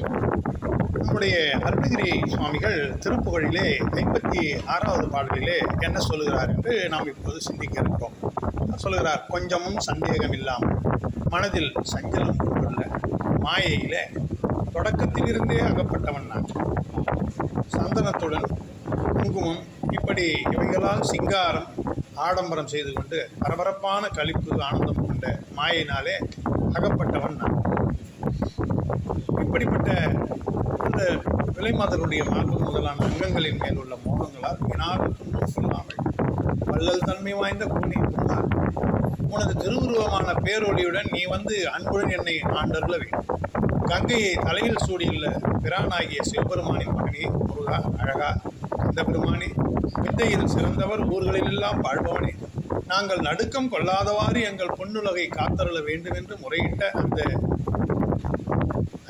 நம்முடைய அருணகிரி சுவாமிகள் திருப்புகழிலே 56வது பாடலிலே என்ன சொல்லுகிறார் என்று நாம் இப்போது சிந்திக்க இருக்கிறோம். சொல்லுகிறார், கொஞ்சமும் சந்தேகம் இல்லாமல் மனதில் சஞ்சலம் கொண்டுள்ள மாயையிலே தொடக்கத்திலிருந்தே அகப்பட்டவன் நான். சந்தனத்துடன் குங்குமம் இப்படி இவைகளால் சிங்காரம் ஆடம்பரம் செய்து கொண்டு பரபரப்பான களிப்பு ஆனந்தம் கொண்ட மாயினாலே அகப்பட்டவன் நான். இப்படிப்பட்ட அந்த விலைமாதருடைய மார்பு முதலான அங்கங்களின் மேல் உள்ள மோகங்களால் வினாலும் துன்பம் சொல்லாமல் வள்ளல் தன்மை வாய்ந்த கூனி கொண்டார். உனது திருவுருவமான பேரொழியுடன் நீ வந்து அன்புடன் என்னை ஆண்டருள வேண்டும். கங்கையை தலையில் சூடியுள்ள பிரானாகிய சிவபெருமானின் மகனே முருகா, அழகா, இந்த பெருமானே, வித்தையில் சிறந்தவர், ஊர்களிலெல்லாம் வாழ்பவனே, நாங்கள் நடுக்கம் கொள்ளாதவாறு எங்கள் பொன்னுலகை காத்தருள வேண்டும் என்று முறையிட்ட அந்த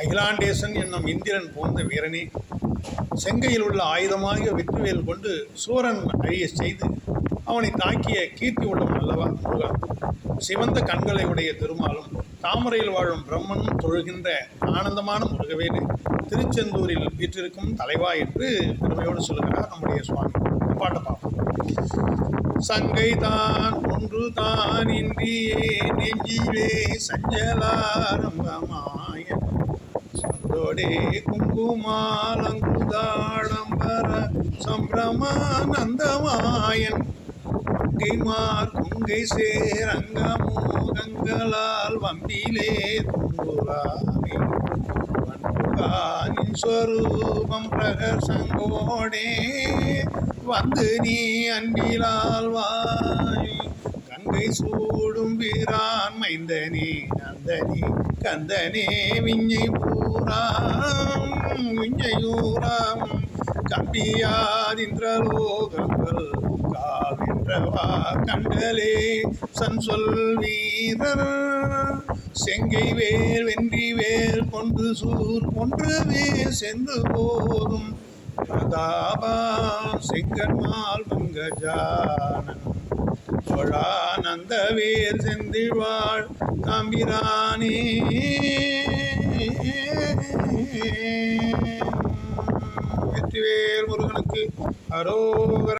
அகிலாண்டேசன் என்னும் இந்திரன் போன்ற வீரனே, செங்கையில் உள்ள ஆயுதமாக வெற்றிவேல் கொண்டு சூரன் அழிய செய்து அவனை தாக்கிய கீர்த்தி உள்ளவன் அல்லவா முருகா. சிவந்த கண்களை உடைய திருமாலும் தாமரையில் வாழும் பிரம்மனும் தொழுகின்ற ஆனந்தமான முருகவேலு திருச்செந்தூரில் வீற்றிருக்கும் தலைவா என்று பெருமையோடு சொல்லுகிறார் நம்முடைய சுவாமி. பாட்டை பார்ப்போம். சங்கைதான் ஒன்று தான் இன்றியே நெஞ்சிலே சஞ்சலாரம்பமாய சந்தோடே குங்குமாலங்குதாடம்பர சம்பிரமானந்தமாயன் கொங்கைமார் கொங்கை சேரங்கமோகங்களால் வம்பிலே துன்புறாமே வன்புகானின் ஸ்வரூபம் பிரகசங்கோடே வந்து நீ அன்பிலால் வாய் கங்கை சூடும் வீரான் மைந்தனே நந்தனே கந்தனே விஞ்ஞையூராம் கம்பியாதிந்திரலோகங்கள் காவென்றவா கண்டலே சன்சொல் வீரர் செங்கை வேல் வென்றி வேல் கொண்டு சூர் ஒன்றுவே சென்று போதும் பிரதாபா செங்கன்மால் பங்கஜானன் சோழானந்த வேர் செந்திழ்வாழ் தாம்பிரானே. வெற்றிவேல் முருகனுக்கு அரோகரா.